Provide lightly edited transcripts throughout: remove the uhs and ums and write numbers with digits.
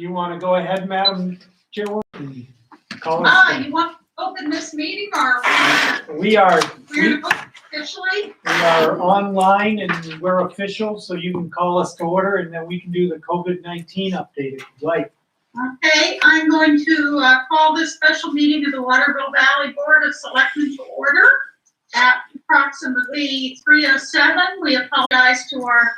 you want to go ahead, Madam Chairwoman? Call us. You want to open this meeting or? We are Officially? we are online and we're official, so you can call us to order and then we can do the COVID-19 update if you'd like. Okay, I'm going to call this special meeting of the Waterville Valley Board of Selectmen to order at approximately 3:07. We apologize to our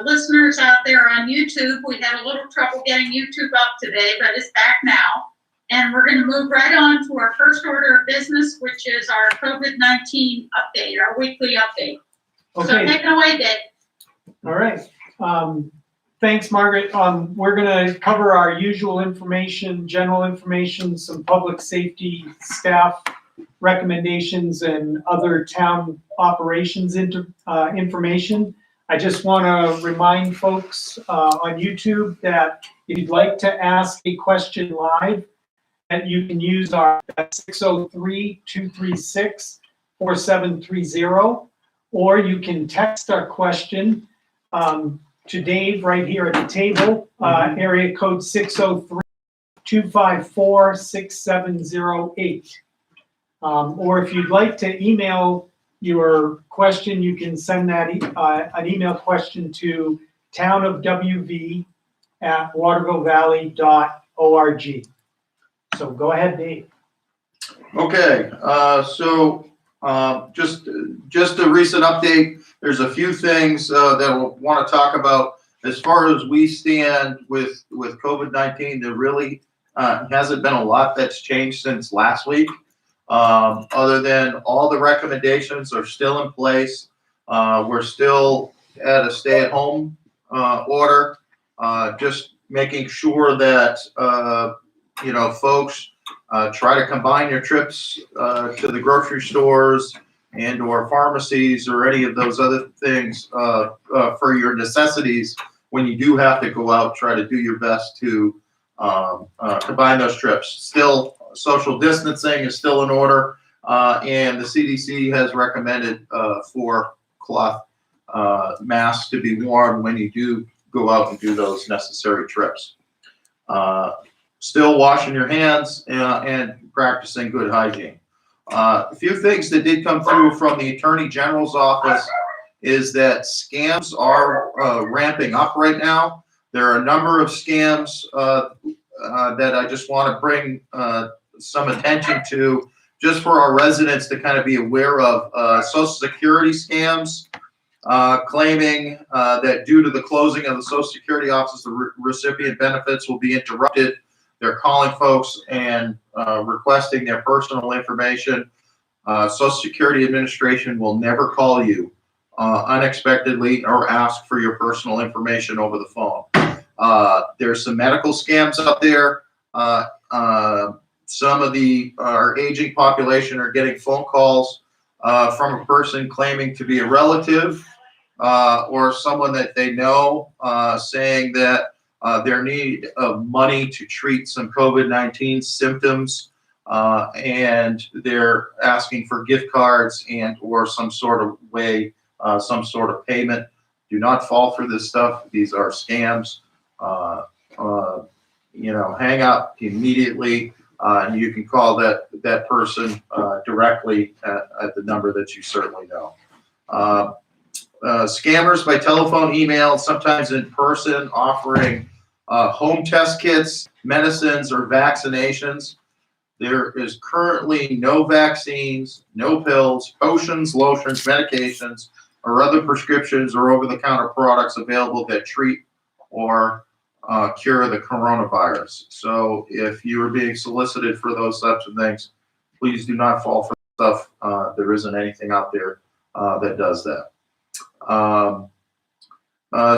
listeners out there on YouTube. We had a little trouble getting YouTube up today, but it's back now. And we're going to move right on to our first order of business, which is our COVID-19 update, our weekly update. Okay. So take it away, Dave. All right. Thanks, Margaret. We're going to cover our usual information, general information, some public safety staff recommendations, and other town operations information. I just want to remind folks on YouTube that if you'd like to ask a question live, that you can use our 603-236-4730, or you can text our question to Dave right here at the table, area code 603-254-6708. Or if you'd like to email your question, you can send that an email question to townofwv@watervillevalley.org. So go ahead, Dave. Okay, just a recent update. There's a few things that we'll want to talk about as far as we stand with COVID-19. There really hasn't been a lot that's changed since last week, other than all the recommendations are still in place. We're still at a stay-at-home order, just making sure that folks try to combine your trips to the grocery stores and or pharmacies or any of those other things for your necessities. When you do have to go out, try to do your best to combine those trips. Still, social distancing is still in order, and the CDC has recommended 4 cloth masks to be worn when you do go out and do those necessary trips. Still washing your hands and practicing good hygiene. A few things that did come through from the Attorney General's office is that scams are ramping up right now. There are a number of scams that I just want to bring some attention to, just for our residents to kind of be aware of. Social Security scams, claiming that due to the closing of the Social Security office, the recipient benefits will be interrupted. They're calling folks and requesting their personal information. Social Security Administration will never call you unexpectedly or ask for your personal information over the phone. There's some medical scams out there. Some of our aging population are getting phone calls from a person claiming to be a relative or someone that they know, saying that their need of money to treat some COVID-19 symptoms, and they're asking for gift cards and or some sort of way, some sort of payment. Do not fall for this stuff. These are scams. Hang up immediately, and you can call that person directly at the number that you certainly know. Scammers by telephone, email, sometimes in person, offering home test kits, medicines, or vaccinations. There is currently no vaccines, no pills, potions, lotions, medications, or other prescriptions or over-the-counter products available that treat or cure the coronavirus. So if you are being solicited for those types of things, please do not fall for stuff. There isn't anything out there that does that.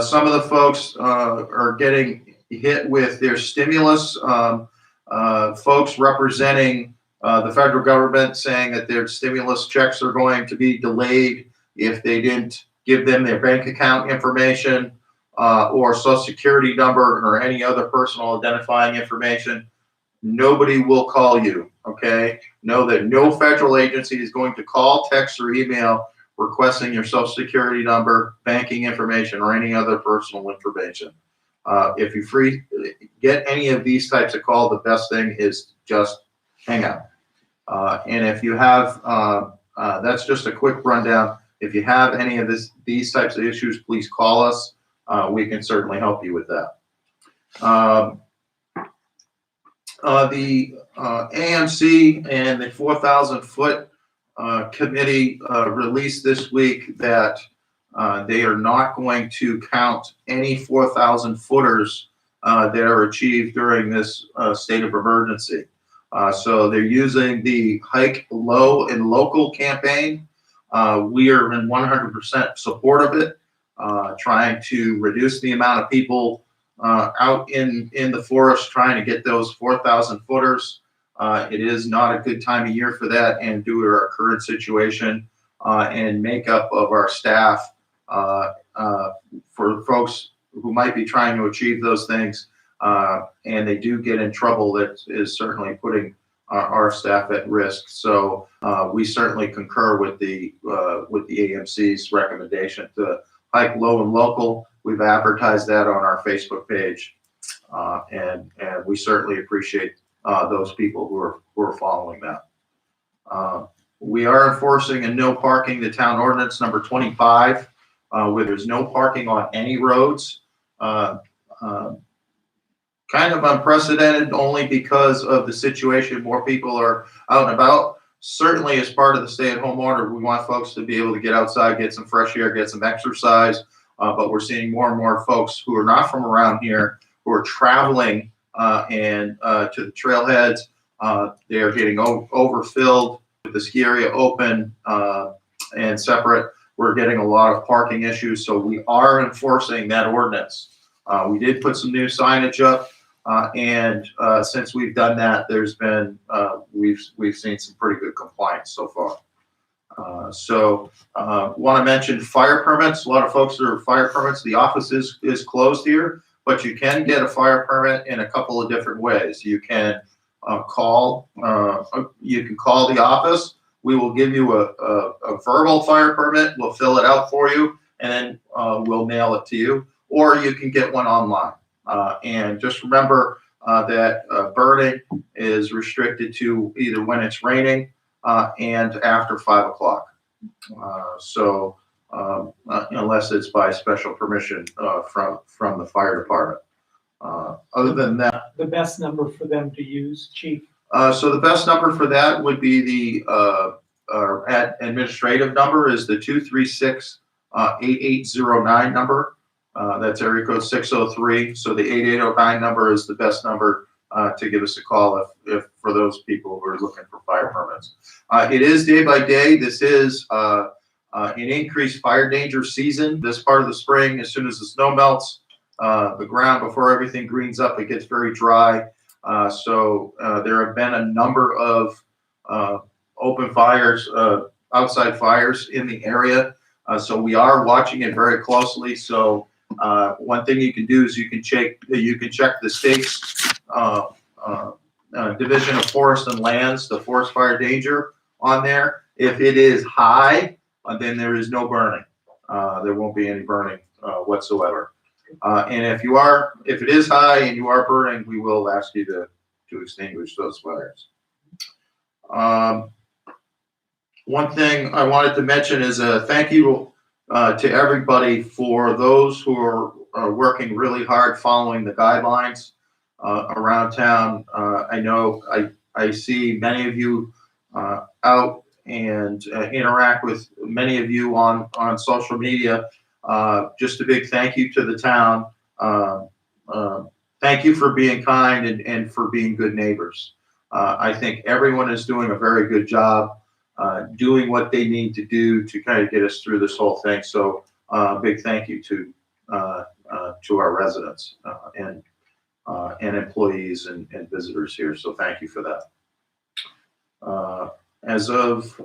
Some of the folks are getting hit with their stimulus. Folks representing the federal government saying that their stimulus checks are going to be delayed if they didn't give them their bank account information or social security number or any other personal identifying information. Nobody will call you, okay? Know that no federal agency is going to call, text, or email requesting your social security number, banking information, or any other personal information. If you get any of these types of call, the best thing is just hang out. And if you have, that's just a quick rundown. If you have any of these types of issues, please call us. We can certainly help you with that. The AMC and the 4,000 foot committee released this week that they are not going to count any 4,000 footers that are achieved during this state of emergency. So they're using the Hike Low and Local campaign. We are in 100% support of it, trying to reduce the amount of people out in the forest trying to get those 4,000 footers. It is not a good time of year for that, and due to our current situation and makeup of our staff, for folks who might be trying to achieve those things, and they do get in trouble, that is certainly putting our staff at risk. So we certainly concur with the AMC's recommendation to hike low and local. We've advertised that on our Facebook page, and we certainly appreciate those people who are following that. We are enforcing a no parking the town ordinance number 25, where there's no parking on any roads. Kind of unprecedented only because of the situation. More people are out and about. Certainly as part of the stay-at-home order, we want folks to be able to get outside, get some fresh air, get some exercise. But we're seeing more and more folks who are not from around here who are traveling and to the trailheads. They are getting overfilled with the ski area open and separate. We're getting a lot of parking issues, so we are enforcing that ordinance. We did put some new signage up, and since we've done that, there's been we've seen some pretty good compliance so far. Want to mention fire permits. A lot of folks are fire permits. The office is closed here, but you can get a fire permit in a couple of different ways. You can call the office. We will give you a verbal fire permit. We'll fill it out for you, and then we'll mail it to you. Or you can get one online. And just remember that burning is restricted to either when it's raining and after 5 o'clock. Unless it's by special permission from the fire department. Other than that, The best number for them to use, Chief? so the best number for that would be the our administrative number is the 236-8809 number. That's area code 603. So the 8809 number is the best number to give us a call if for those people who are looking for fire permits. It is day by day. This is an increased fire danger season. This part of the spring, as soon as the snow melts, the ground before everything greens up, it gets very dry. So there have been a number of open fires, outside fires in the area. So we are watching it very closely. So one thing you can do is you can check the state's Division of Forest and Lands, the forest fire danger on there. If it is high, then there is no burning. There won't be any burning whatsoever. And if it is high and you are burning, we will ask you to extinguish those fires. One thing I wanted to mention is a thank you to everybody for those who are working really hard following the guidelines around town. I know I see many of you out and interact with many of you on social media. Just a big thank you to the town. Thank you for being kind and for being good neighbors. I think everyone is doing a very good job doing what they need to do to kind of get us through this whole thing. So big thank you to our residents and employees and visitors here. So thank you for that. As of,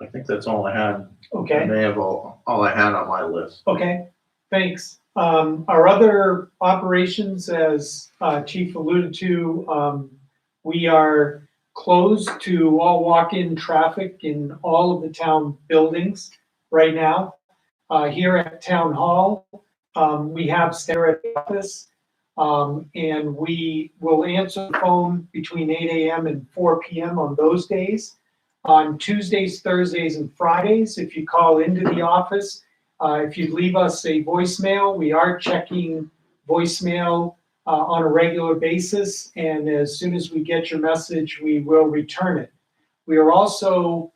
I think that's all I had. Okay. I may have all I had on my list. Okay, thanks. Our other operations, as Chief alluded to, we are closed to all walk-in traffic in all of the town buildings right now. Here at Town Hall, We have staff at the office, and we will answer the phone between 8 a.m. and 4 p.m. on those days. On Tuesdays, Thursdays, and Fridays, if you call into the office, if you leave us a voicemail, we are checking voicemail on a regular basis, and as soon as we get your message, we will return it. We are also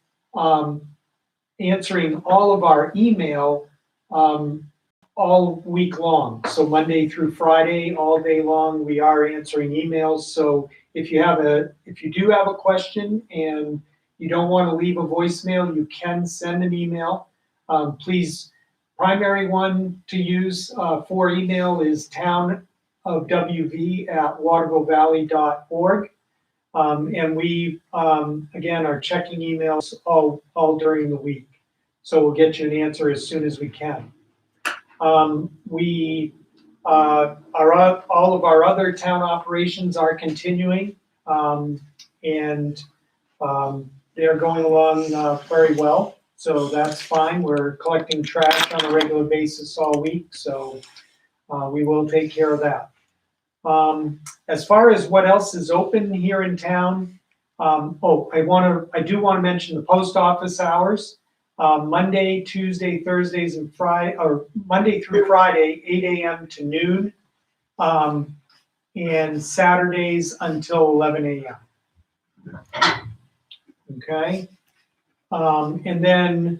answering all of our email all week long. So Monday through Friday, all day long, we are answering emails. So if you do have a question and you don't want to leave a voicemail, you can send an email. Please, primary one to use for email is townofwv@watervillevalley.org. And we, again, are checking emails all during the week. So we'll get you an answer as soon as we can. All of our other town operations are continuing, and they're going along very well. So that's fine. We're collecting trash on a regular basis all week, so we will take care of that. As far as what else is open here in town, I do want to mention the post office hours. Monday, Tuesday, Thursdays, and Friday, or Monday through Friday, 8 a.m. to noon, and Saturdays until 11 a.m. Okay. And then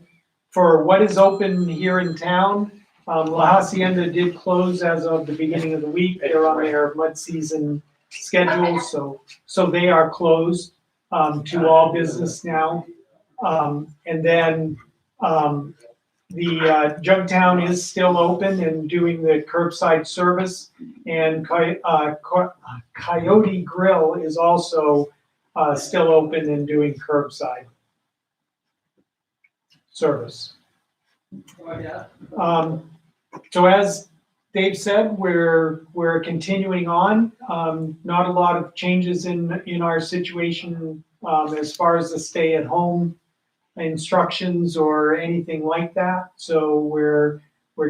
for what is open here in town, La Hacienda did close as of the beginning of the week. They're on their mud season schedule, so they are closed to all business now. And then the Jugtown is still open and doing the curbside service, and Coyote Grill is also still open and doing curbside service. So as Dave said, we're continuing on. Not a lot of changes in our situation as far as the stay-at-home instructions or anything like that. So we're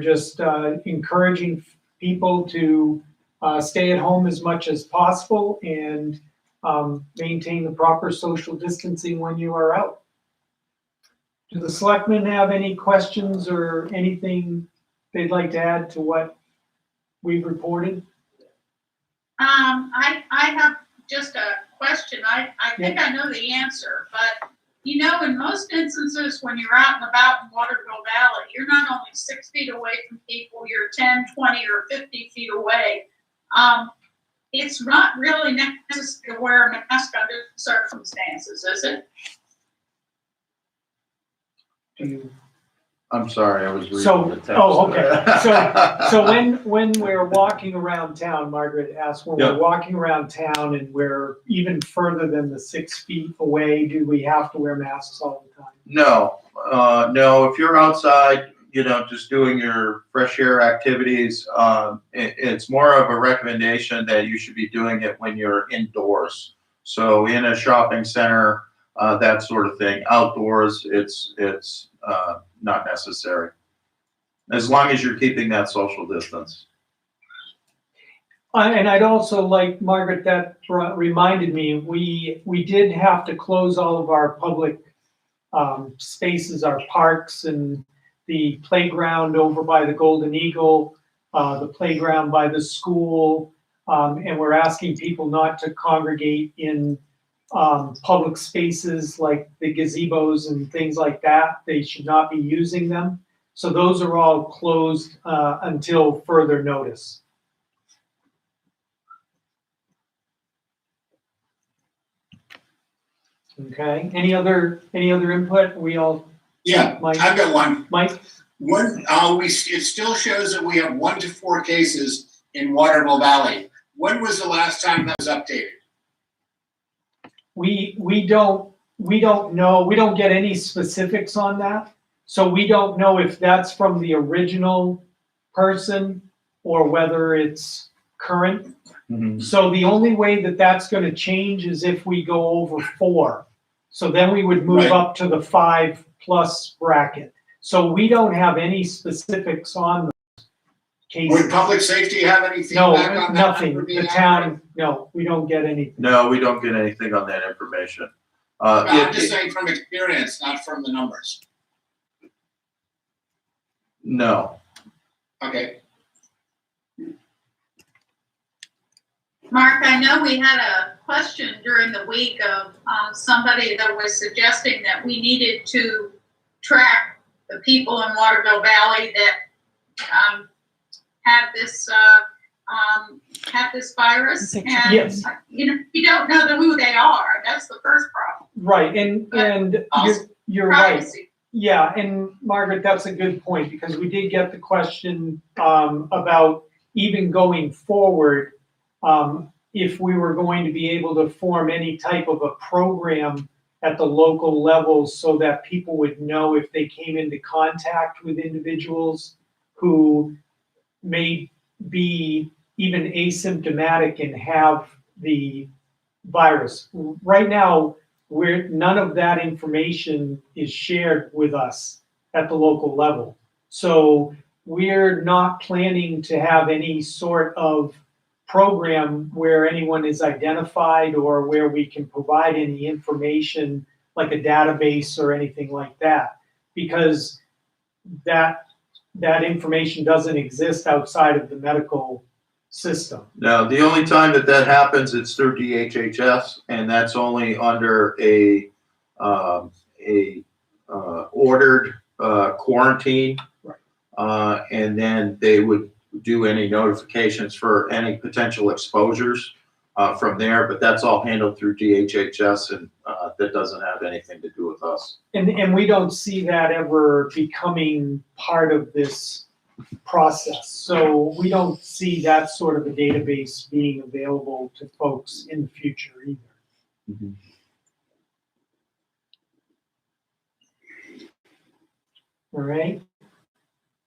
just encouraging people to stay at home as much as possible and maintain the proper social distancing when you are out. Do the selectmen have any questions or anything they'd like to add to what we've reported? I have just a question. I think I know the answer, but you know, in most instances, when you're out and about in Waterville Valley, you're not only 6 feet away from people, you're 10, 20, or 50 feet away. It's not really necessary to wear a mask under circumstances, is it? I'm sorry, I was reading So, the text. okay. So when we're walking around town, Margaret asked, when we're walking around town and we're even further than the 6 feet away, do we have to wear masks all the time? No, no. If you're outside, just doing your fresh air activities, it's more of a recommendation that you should be doing it when you're indoors. So in a shopping center, that sort of thing. Outdoors, it's not necessary, as long as you're keeping that social distance. And I'd also like, Margaret, that reminded me, we did have to close all of our public spaces, our parks, and the playground over by the Golden Eagle, the playground by the school, and we're asking people not to congregate in public spaces like the gazebos and things like that. They should not be using them. So those are all closed until further notice. Okay. Any other input? We all. Yeah, Mike? I've got one. Mike? It still shows that we have 1 to 4 cases in Waterville Valley. When was the last time that was updated? We don't know. We don't get any specifics on that. So we don't know if that's from the original person or whether it's current. Mm-hmm. So the only way that that's going to change is if we go over 4. So then we would move Right. up to the 5+ bracket. So we don't have any specifics on cases. Would public safety have any No, feedback on that? nothing. number being The accurate? town, no, we don't get anything. No, we don't get anything on that information. I'm just saying from experience, not from the numbers. No. Okay. Mark, I know we had a question during the week of somebody that was suggesting that we needed to track the people in Waterville Valley that have this virus. And, Yes. you don't know who they are. That's the first problem. Right, and you're right. Privacy. Yeah, and Margaret, that's a good point, because we did get the question about even going forward, if we were going to be able to form any type of a program at the local level so that people would know if they came into contact with individuals who may be even asymptomatic and have the virus. Right now, none of that information is shared with us at the local level. So we're not planning to have any sort of program where anyone is identified or where we can provide any information like a database or anything like that, because that information doesn't exist outside of the medical system. No, the only time that happens, it's through DHHS, and that's only under a ordered quarantine. Right. And then they would do any notifications for any potential exposures from there, but that's all handled through DHHS, and that doesn't have anything to do with us. And we don't see that ever becoming part of this process. So we don't see that sort of a database being available to folks in the future either. Mm-hmm. All right.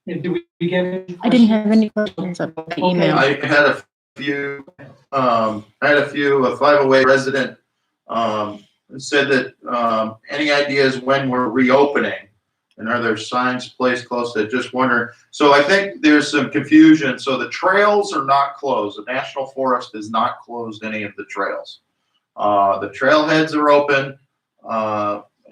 And do we get any questions? I didn't have any questions about the Okay. email. I had a few, a 508 resident said that any ideas when we're reopening, and are there signs placed close to it? Just wondering. So I think there's some confusion. So the trails are not closed. The National Forest has not closed any of the trails. The trailheads are open.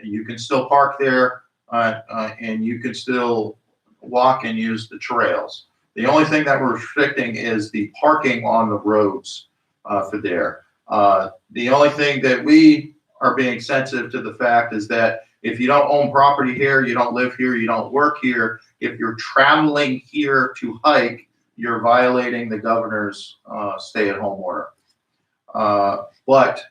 You can still park there, and you can still walk and use the trails. The only thing that we're restricting is the parking on the roads for there. The only thing that we are being sensitive to the fact is that if you don't own property here, you don't live here, you don't work here, if you're traveling here to hike, you're violating the governor's stay-at-home order. But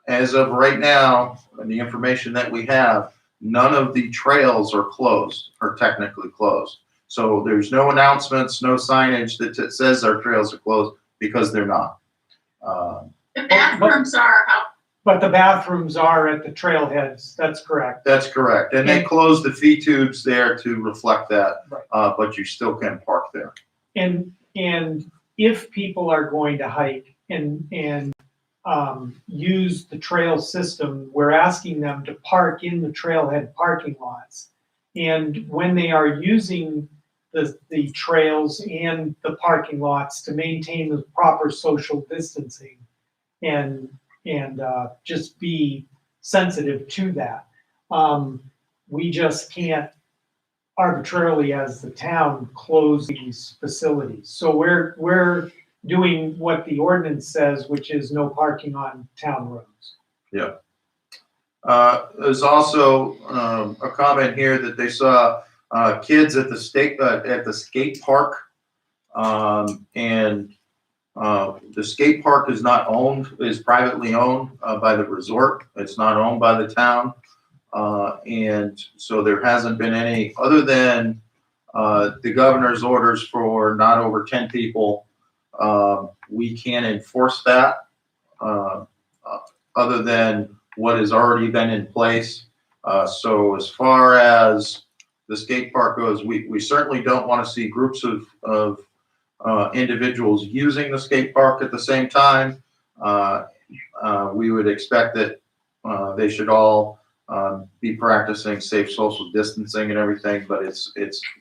as of right now, and the information that we have, none of the trails are closed, or technically closed. So there's no announcements, no signage that says our trails are closed, because they're not. The bathrooms are out. But the bathrooms are at the trailheads. That's correct. That's correct. And they close the feed tubes there to reflect that, Right. but you still can park there. And if people are going to hike and use the trail system, we're asking them to park in the trailhead parking lots. And when they are using the trails and the parking lots, to maintain the proper social distancing and just be sensitive to that. We just can't arbitrarily, as the town, close these facilities. So we're doing what the ordinance says, which is no parking on town roads. Yeah. There's also a comment here that they saw kids at the skate park, and the skate park is privately owned by the resort. It's not owned by the town, and so there hasn't been any, other than the governor's orders for not over 10 people. We can't enforce that other than what has already been in place. So as far as the skate park goes, we certainly don't want to see groups of individuals using the skate park at the same time. We would expect that they should all be practicing safe social distancing and everything, but it's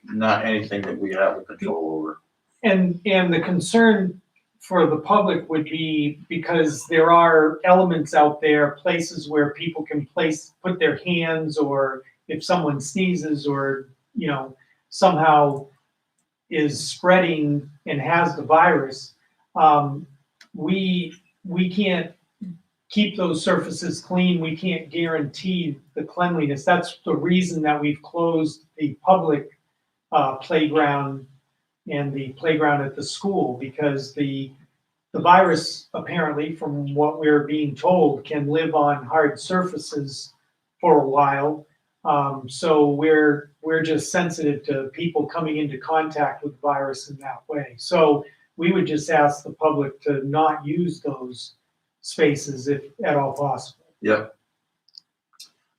not anything that we have control over. And the concern for the public would be because there are elements out there, places where people can put their hands, or if someone sneezes or, somehow is spreading and has the virus, we can't keep those surfaces clean. We can't guarantee the cleanliness. That's the reason that we've closed the public playground and the playground at the school, because the virus, apparently, from what we're being told, can live on hard surfaces for a while. So we're just sensitive to people coming into contact with the virus in that way. So we would just ask the public to not use those spaces if at all possible. Yep.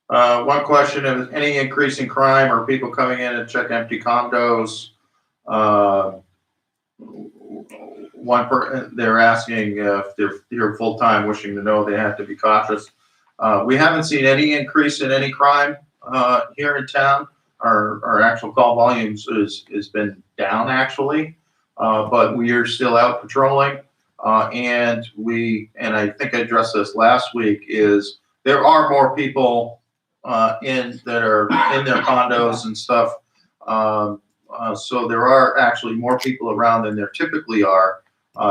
One question: is any increase in crime or people coming in and check empty condos? They're asking if they're here full time, wishing to know they have to be cautious. We haven't seen any increase in any crime here in town. Our actual call volumes has been down actually, but we are still out patrolling. And I think I addressed this last week, is there are more people that are in their condos and stuff. So there are actually more people around than there typically are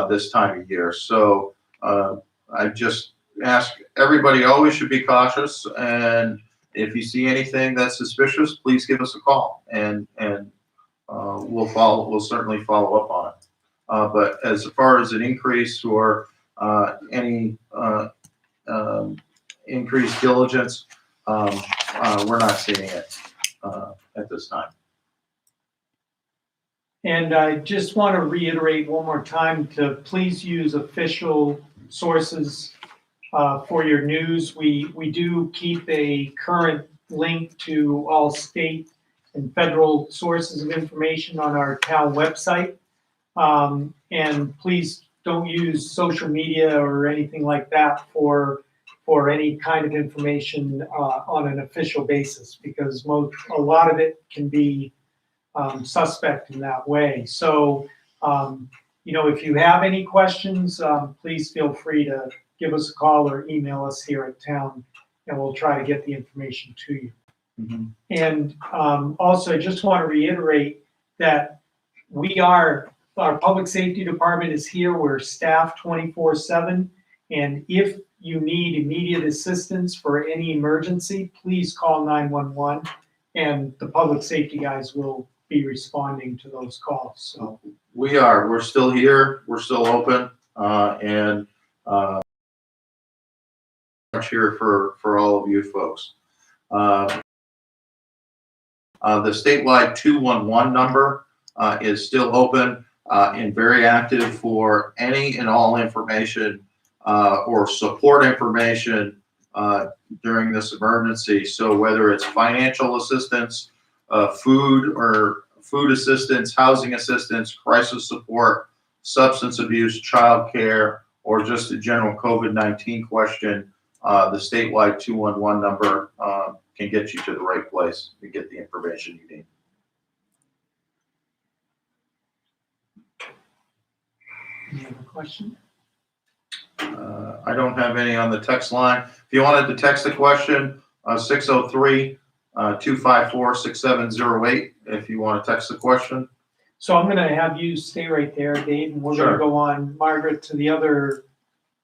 this time of year. So I just ask everybody, always should be cautious, and if you see anything that's suspicious, please give us a call, and we'll certainly follow up on it. But as far as an increase or any increased diligence, we're not seeing it at this time. And I just want to reiterate one more time to please use official sources for your news. We do keep a current link to all state and federal sources of information on our town website. And please don't use social media or anything like that for any kind of information on an official basis, because a lot of it can be suspect in that way. So, if you have any questions, please feel free to give us a call or email us here at town, and we'll try to get the information to you. Mm-hmm. And also, I just want to reiterate that our public safety department is here. We're staffed 24/7, and if you need immediate assistance for any emergency, please call 911, and the public safety guys will be responding to those calls. So We're still here. We're still open, and much here for all of you folks. The statewide 211 number is still open and very active for any and all information or support information during this emergency. So whether it's financial assistance, food assistance, housing assistance, crisis support, substance abuse, child care, or just a general COVID-19 question, the statewide 211 number can get you to the right place to get the information you need. any other question? I don't have any on the text line. If you wanted to text a question, 603-254-6708, if you want to text the question. So I'm going to have you stay right there, Dave, and we're going Sure. to go on, Margaret, to the other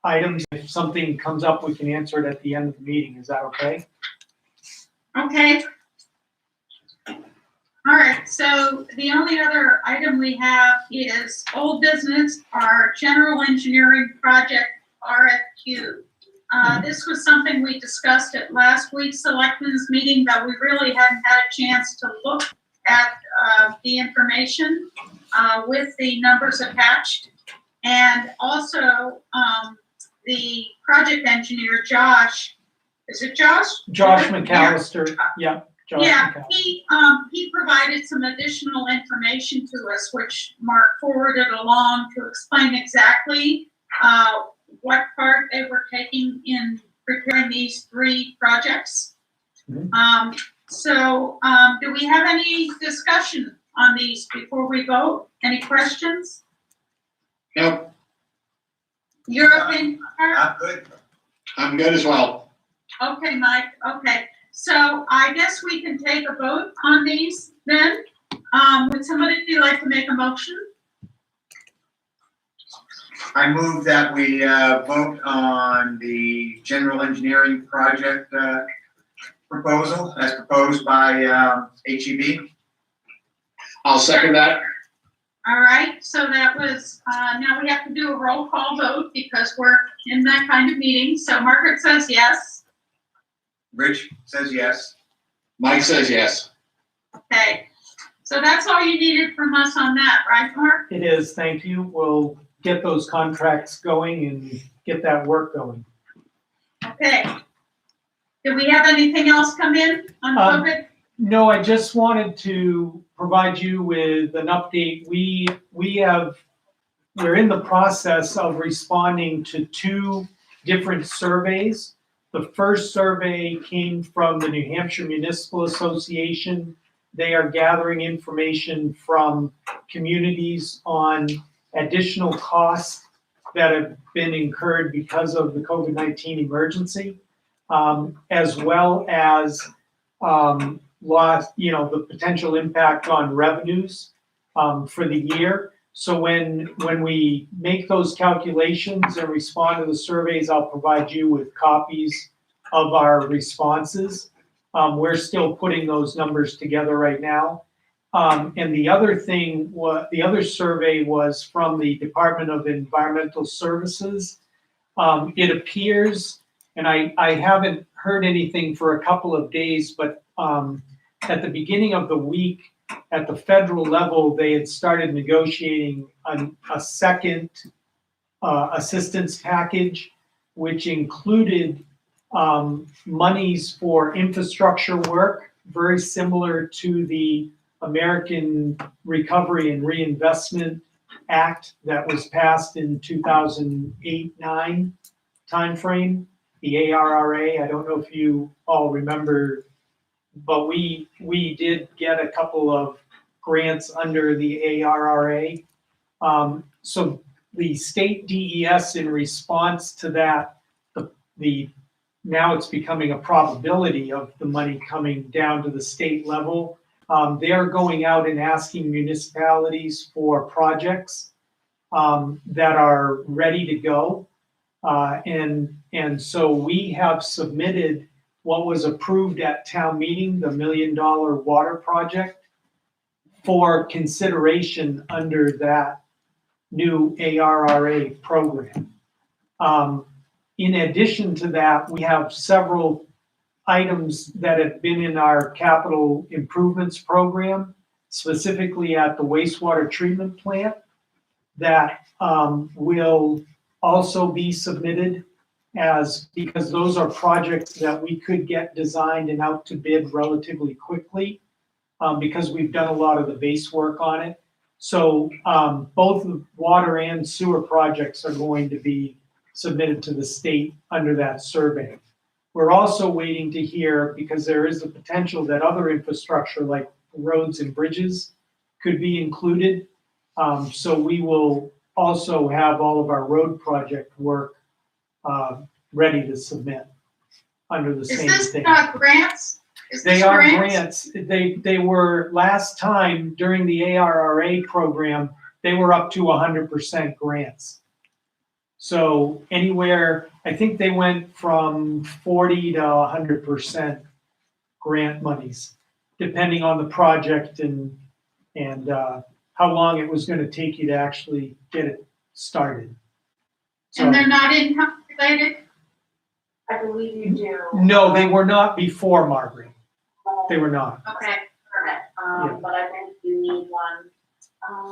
items. If something comes up, we can answer it at the end of the meeting. Is that okay? Okay. All right, so the only other item we have is old business, our general engineering project RFQ. This was something we discussed at last week's selectmen's meeting, but we really hadn't had a chance to look at the information with the numbers attached. And also the project engineer, Josh, is it Josh? Josh McAllister, yeah. Josh Yeah, McAllister. he provided some additional information to us, which Mark forwarded along to explain exactly what part they were taking in preparing these three projects. Mhm. So do we have any discussion on these before we vote? Any questions? Nope, Your opinion? Mark? I'm good. I'm good as well. Okay, Mike, okay. So I guess we can take a vote on these then. Would somebody like to make a motion? I move that we vote on the general engineering project proposal as proposed by HEB. I'll second that. All right, so that was, now we have to do a roll call vote because we're in that kind of meeting. So Margaret says yes. Rich says yes. Mike says yes. Okay, so that's all you needed from us on that, right, Mark? It is, thank you. We'll get those contracts going and get that work going. Okay. Do we have anything else come in on COVID? No, I just wanted to provide you with an update. We're in the process of responding to 2 different surveys. The first survey came from the New Hampshire Municipal Association. They are gathering information from communities on additional costs that have been incurred because of the COVID-19 emergency, as well as the potential impact on revenues for the year. So when we make those calculations and respond to the surveys, I'll provide you with copies of our responses. We're still putting those numbers together right now. And the other survey was from the Department of Environmental Services. It appears, and I haven't heard anything for a couple of days, but at the beginning of the week, at the federal level, they had started negotiating a second assistance package, which included monies for infrastructure work, very similar to the American Recovery and Reinvestment Act that was passed in 2008-9 timeframe, the ARRA. I don't know if you all remember, but we did get a couple of grants under the ARRA. So the state DES, in response to that, now it's becoming a probability of the money coming down to the state level. They're going out and asking municipalities for projects that are ready to go. And so we have submitted what was approved at town meeting, the $1 million water project, for consideration under that new ARRA program. In addition to that, we have several items that have been in our capital improvements program, specifically at the wastewater treatment plant, that will also be submitted because those are projects that we could get designed and out to bid relatively quickly because we've done a lot of the base work on it. So both the water and sewer projects are going to be submitted to the state under that survey. We're also waiting to hear, because there is the potential that other infrastructure like roads and bridges could be included. So we will also have all of our road project work ready to submit under the same Is thing. this grants? They are grants. They were, last time during the ARRA program, they were up to 100% grants. So anywhere, I think they went from 40 to 100% grant monies, depending on the project and how long it was going to take you to actually get it started. So, And they're not income related? I believe you do. no, they were not before, Margaret. They were not. Okay. Permit, Yeah. but I think you need one.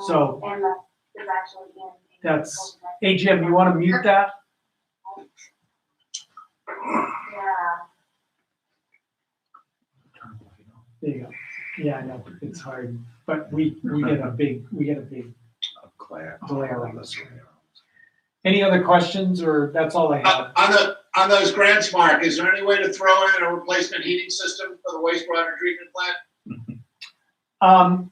So- And that is actually in. That's- Hey, Jim, you want to mute that? Yeah. There you go. Yeah, I know, it's hard, but we get a big glare on this one. Any other questions, or that's all I have? On those grants, Mark, is there any way to throw in a replacement heating system for the wastewater treatment plant?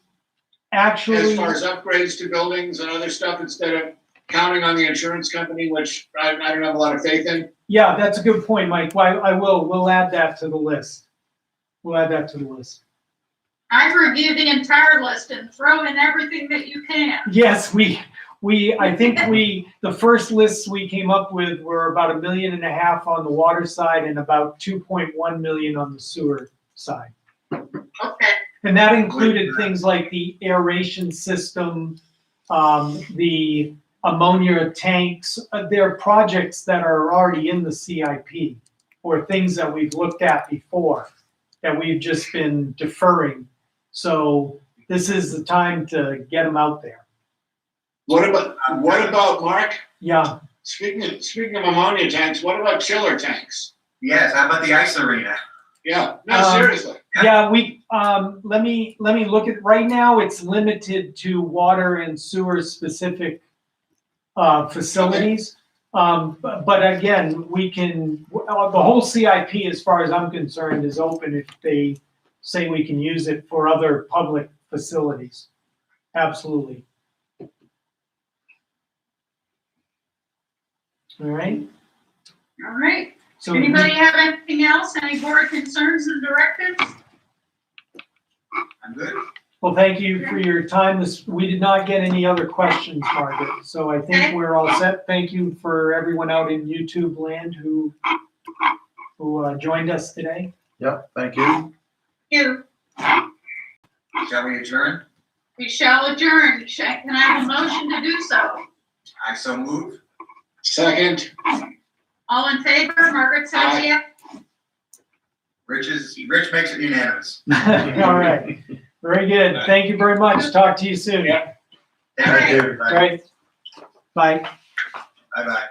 Actually, as far as upgrades to buildings and other stuff, instead of counting on the insurance company, which I don't have a lot of faith in? yeah, that's a good point, Mike. We'll add that to the list. We'll add that to the list. I review the entire list and throw in everything that you can. Yes, I think the first lists we came up with were about $1.5 million on the water side and about 2.1 million on the sewer side. Okay, And that included things like the aeration system, the ammonia tanks. They're projects that are already in the CIP or things that we've looked at before that we've just been deferring. So this is the time to get them out there. What about, Mark? Yeah. Speaking of ammonia tanks, what about chiller tanks? Yes, how about the ice arena? Yeah, no, seriously. Yeah, let me look at, right now it's limited to water and sewer specific facilities. But again, we can, the whole CIP, as far as I'm concerned, is open if they say we can use it for other public facilities. Absolutely. All right. all right. So Anybody have anything else? Any board concerns and directives? I'm good. well, thank you for your time. We did not get any other questions, Margaret. So I think we're all set. Thank you for everyone out in YouTube land who joined us today. Yep, thank you. You, Shall we adjourn? we shall adjourn. Can I have a motion to do so? I so move. Second, All in favor? Margaret says Aye. yes. Rich makes it unanimous. All right. Very good. Thank you very much. Talk to you soon. Yeah. Thank you. All right. Bye. Bye-bye.